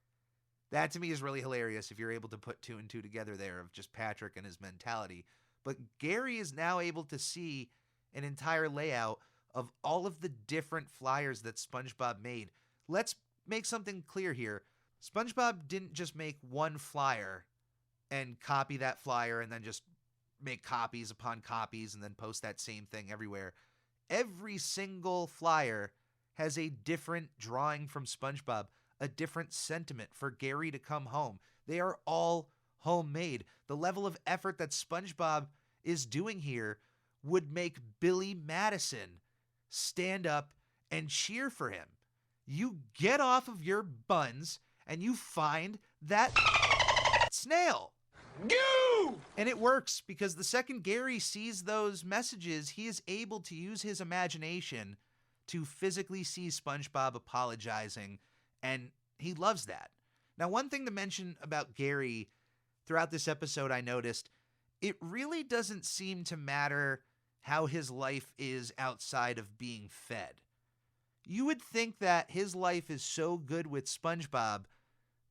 That to me is really hilarious if you're able to put two and two together there of just Patrick and his mentality. But Gary is now able to see an entire layout of all of the different flyers that SpongeBob made. Let's make something clear here. SpongeBob didn't just make one flyer and copy that flyer and then just make copies upon copies and then post that same thing everywhere. Every single flyer has a different drawing from SpongeBob, a different sentiment for Gary to come home. They are all homemade. The level of effort that SpongeBob is doing here would make Billy Madison stand up and cheer for him. You get off of your buns and you find that snail. Goo! And it works because the second Gary sees those messages, he is able to use his imagination to physically see SpongeBob apologizing, and he loves that. Now, one thing to mention about Gary throughout this episode, I noticed, it really doesn't seem to matter how his life is outside of being fed. You would think that his life is so good with SpongeBob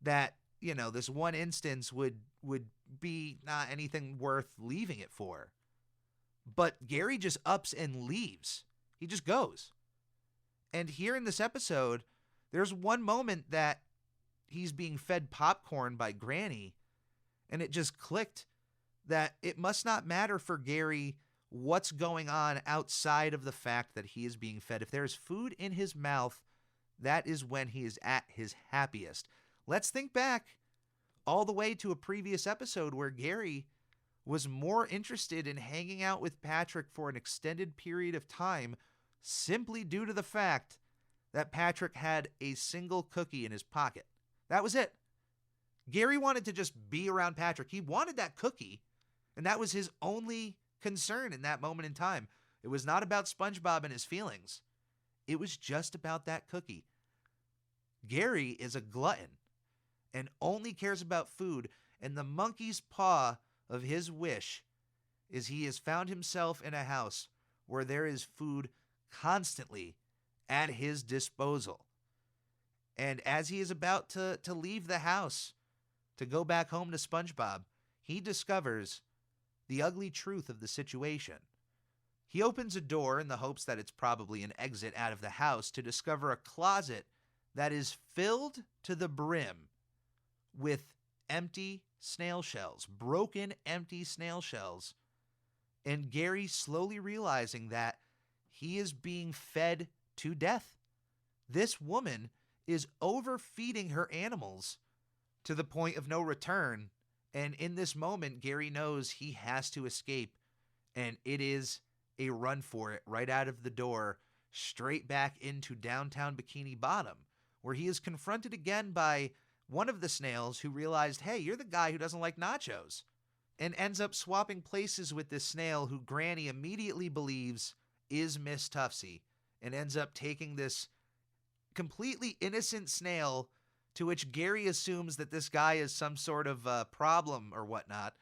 that, you know, this one instance would be not anything worth leaving it for. But Gary just ups and leaves. He just goes. And here in this episode, there's one moment that he's being fed popcorn by Granny, and it just clicked that it must not matter for Gary what's going on outside of the fact that he is being fed. If there's food in his mouth, that is when he is at his happiest. Let's think back all the way to a previous episode where Gary was more interested in hanging out with Patrick for an extended period of time simply due to the fact that Patrick had a single cookie in his pocket. That was it. Gary wanted to just be around Patrick. He wanted that cookie, and that was his only concern in that moment in time. It was not about SpongeBob and his feelings. It was just about that cookie. Gary is a glutton and only cares about food, and the monkey's paw of his wish is he has found himself in a house where there is food constantly at his disposal. And as he is about to leave the house to go back home to SpongeBob, he discovers the ugly truth of the situation. He opens a door in the hopes that it's probably an exit out of the house to discover a closet that is filled to the brim with empty snail shells, broken empty snail shells. And Gary slowly realizing that he is being fed to death. This woman is overfeeding her animals to the point of no return. And in this moment, Gary knows he has to escape. And it is a run for it right out of the door, straight back into downtown Bikini Bottom, where he is confronted again by one of the snails who realized, hey, you're the guy who doesn't like nachos, and ends up swapping places with this snail who Granny immediately believes is Miss Tuftsy, and ends up taking this completely innocent snail, to which Gary assumes that this guy is some sort of problem or whatnot.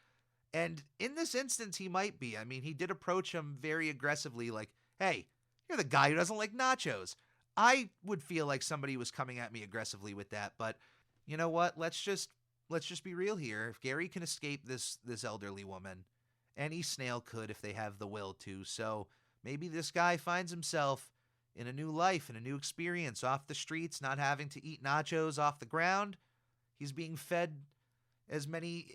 And in this instance, he might be. I mean, he did approach him very aggressively, like, hey, you're the guy who doesn't like nachos. I would feel like somebody was coming at me aggressively with that, but you know what? Let's just be real here. If Gary can escape this elderly woman, any snail could if they have the will to. So maybe this guy finds himself in a new life, in a new experience, off the streets, not having to eat nachos off the ground. He's being fed as many,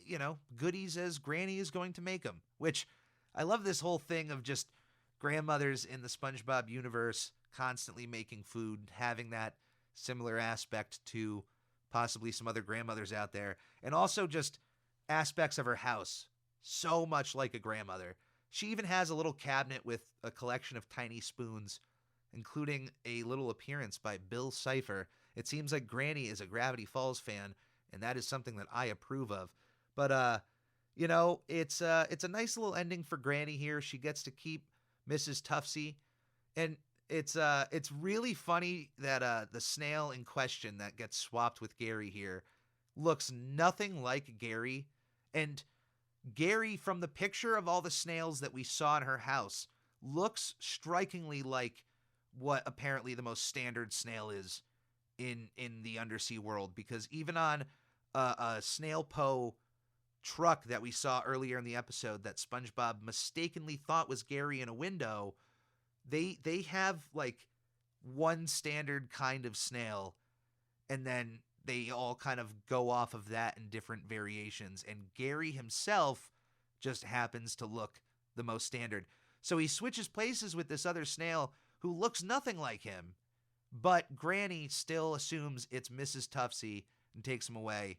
goodies as Granny is going to make him, which I love this whole thing of just grandmothers in the SpongeBob universe constantly making food, having that similar aspect to possibly some other grandmothers out there, and also just aspects of her house, so much like a grandmother. She even has a little cabinet with a collection of tiny spoons, including a little appearance by Bill Cipher. It seems like Granny is a Gravity Falls fan, and that is something that I approve of. But it's a nice little ending for Granny here. She gets to keep Mrs. Tuftsy, and it's really funny that the snail in question that gets swapped with Gary here looks nothing like Gary. And Gary, from the picture of all the snails that we saw in her house, looks strikingly like what apparently the most standard snail is in the undersea world, because even on a snail truck that we saw earlier in the episode that SpongeBob mistakenly thought was Gary in a window, they have like one standard kind of snail, and then they all kind of go off of that in different variations, and Gary himself just happens to look the most standard. So he switches places with this other snail who looks nothing like him, but Granny still assumes it's Mrs. Tuftsy and takes him away.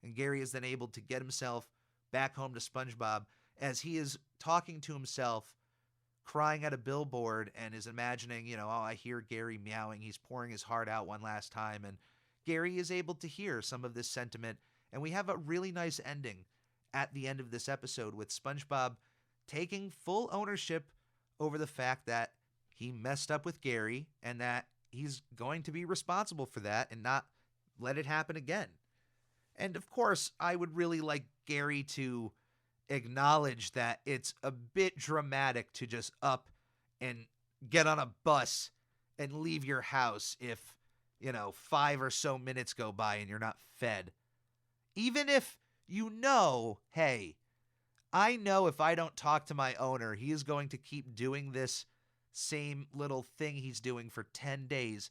And Gary is then able to get himself back home to SpongeBob as he is talking to himself, crying at a billboard, and is imagining, oh, I hear Gary meowing. He's pouring his heart out one last time, and Gary is able to hear some of this sentiment. And we have a really nice ending at the end of this episode with SpongeBob taking full ownership over the fact that he messed up with Gary and that he's going to be responsible for that and not let it happen again. And of course, I would really like Gary to acknowledge that it's a bit dramatic to just up and get on a bus and leave your house if, 5 or so minutes go by and you're not fed. Even if hey, I know if I don't talk to my owner, he is going to keep doing this same little thing he's doing for 10 days.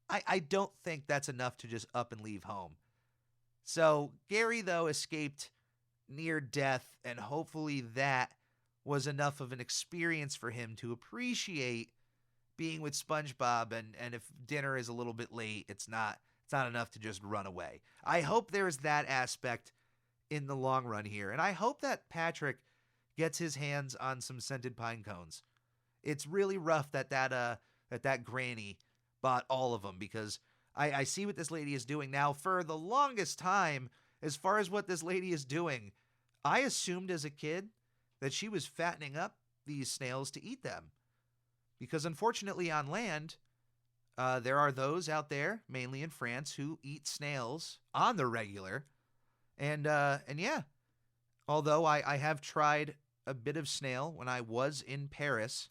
I don't think that's enough to just up and leave home. So Gary, though, escaped near death, and hopefully that was enough of an experience for him to appreciate being with SpongeBob, and if dinner is a little bit late, it's not enough to just run away. I hope there's that aspect in the long run here, and I hope that Patrick gets his hands on some scented pine cones. It's really rough that Granny bought all of them, because I see what this lady is doing now. For the longest time, as far as what this lady is doing, I assumed as a kid that she was fattening up these snails to eat them. Because unfortunately on land, there are those out there, mainly in France, who eat snails on the regular. And yeah, although I have tried a bit of snail when I was in Paris,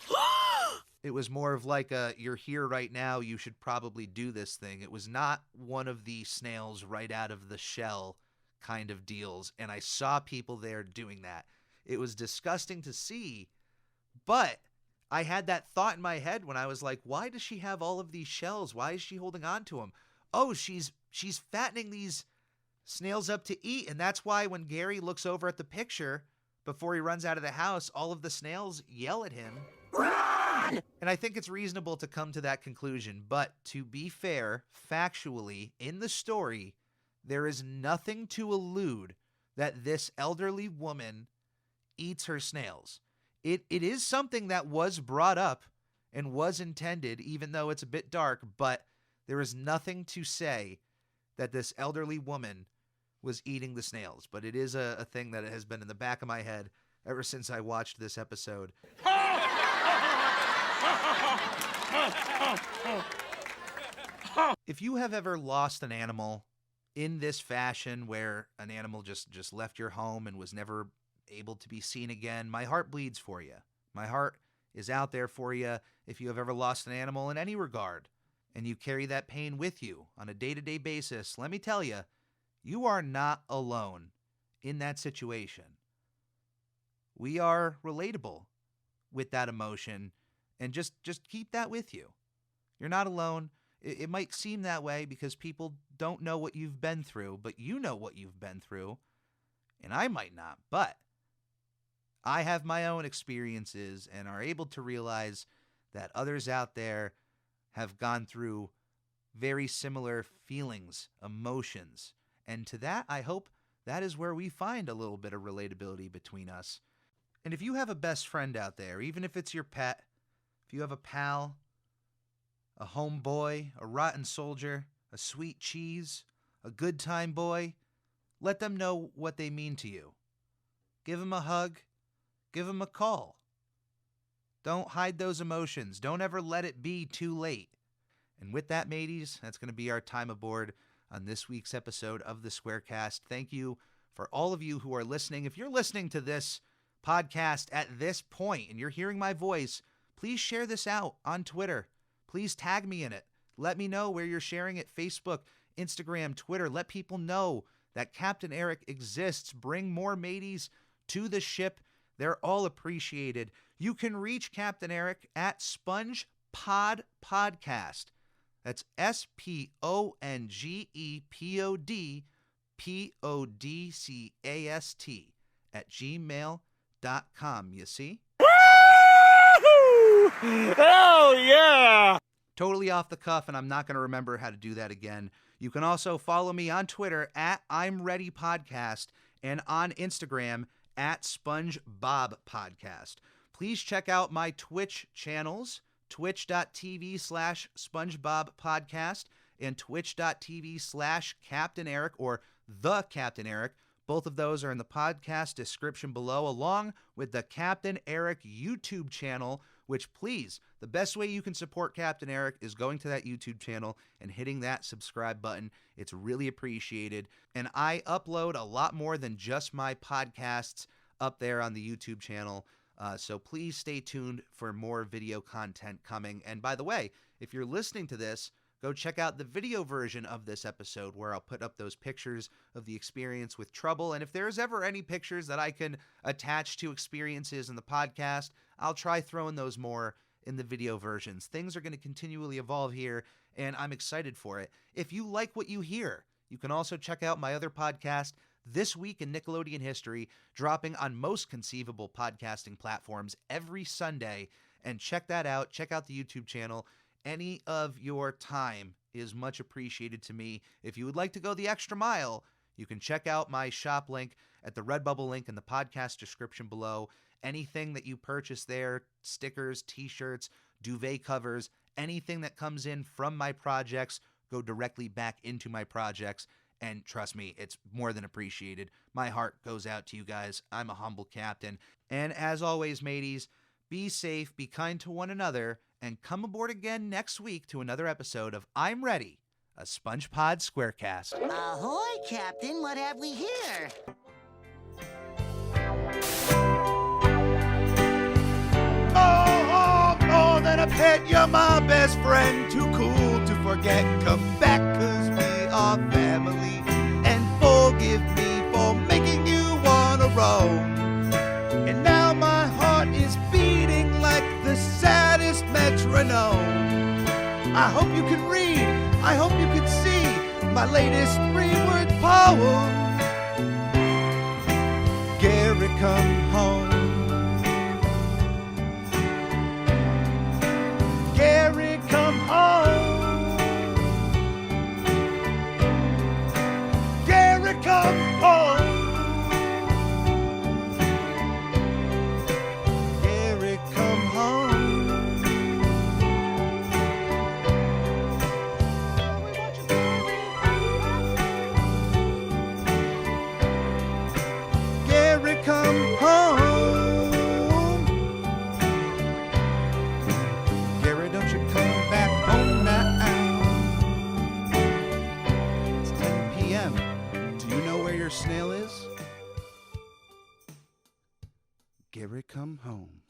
it was more of like you're here right now, you should probably do this thing. It was not one of the snails right out of the shell kind of deals. And I saw people there doing that. It was disgusting to see, but I had that thought in my head when I was like, why does she have all of these shells? Why is she holding on to them? Oh, she's fattening these snails up to eat. And that's why when Gary looks over at the picture before he runs out of the house, all of the snails yell at him. Run! And I think it's reasonable to come to that conclusion. But to be fair, factually, in the story, there is nothing to allude that this elderly woman eats her snails. It is something that was brought up and was intended, even though it's a bit dark, but there is nothing to say that this elderly woman was eating the snails. But it is a thing that has been in the back of my head ever since I watched this episode. If you have ever lost an animal in this fashion where an animal just left your home and was never able to be seen again, my heart bleeds for you. My heart is out there for you if you have ever lost an animal in any regard and you carry that pain with you on a day-to-day basis. Let me tell you, you are not alone in that situation. We are relatable with that emotion, and just keep that with you. You're not alone. It might seem that way because people don't know what you've been through, but you know what you've been through, and I might not, but I have my own experiences and are able to realize that others out there have gone through very similar feelings, emotions. And to that, I hope that is where we find a little bit of relatability between us. And if you have a best friend out there, even if it's your pet, if you have a pal, a homeboy, a rotten soldier, a sweet cheese, a good time boy, let them know what they mean to you. Give them a hug. Give them a call. Don't hide those emotions. Don't ever let it be too late. And with that, mateys, that's going to be our time aboard on this week's episode of the Squarecast. Thank you for all of you who are listening. If you're listening to this podcast at this point and you're hearing my voice, please share this out on Twitter. Please tag me in it. Let me know where you're sharing it. Facebook, Instagram, Twitter. Let people know that Captain Eric exists. Bring more mateys to the ship. They're all appreciated. You can reach Captain Eric at SpongePod Podcast. That's SPONGEPOD at gmail.com. You see? Oh, yeah! Totally off the cuff, and I'm not going to remember how to do that again. You can also follow me on Twitter at I'm Ready Podcast and on Instagram at SpongeBob Podcast. Please check out my Twitch channels, twitch.tv/SpongeBob Podcast and twitch.tv/Captain Eric or The Captain Eric. Both of those are in the podcast description below, along with the Captain Eric YouTube channel, which please, the best way you can support Captain Eric is going to that YouTube channel and hitting that subscribe button. It's really appreciated. And I upload a lot more than just my podcasts up there on the YouTube channel. So please stay tuned for more video content coming. And by the way, if you're listening to this, go check out the video version of this episode where I'll put up those pictures of the experience with Trouble. And if there's ever any pictures that I can attach to experiences in the podcast, I'll try throwing those more in the video versions. Things are going to continually evolve here, and I'm excited for it. If you like what you hear, you can also check out my other podcast, This Week in Nickelodeon History, dropping on most conceivable podcasting platforms every Sunday. And check that out. Check out the YouTube channel. Any of your time is much appreciated to me. If you would like to go the extra mile, you can check out my shop link at the Redbubble link in the podcast description below. Anything that you purchase there, stickers, t-shirts, duvet covers, anything that comes in from my projects, go directly back into my projects And trust me, it's more than appreciated. My heart goes out to you guys. I'm a humble captain. And as always, mateys, be safe, be kind to one another, and come aboard again next week to another episode of I'm Ready, a SpongePod Squarecast. Ahoy, Captain. What have we here? Oh, more than a pet, you're my best friend. Too cool to forget. Come back, 'cause we are family. And forgive me for making you wanna roam. And now my heart is beating like the saddest metronome. I hope you can read, I hope you can see my latest 3-word poem. Gary, come home. Gary, come home. Gary, come home. Gary, come home. Gary, come home. Gary, don't you come back home now. It's 10 p.m. Do you know where your snail is? Gary, come home.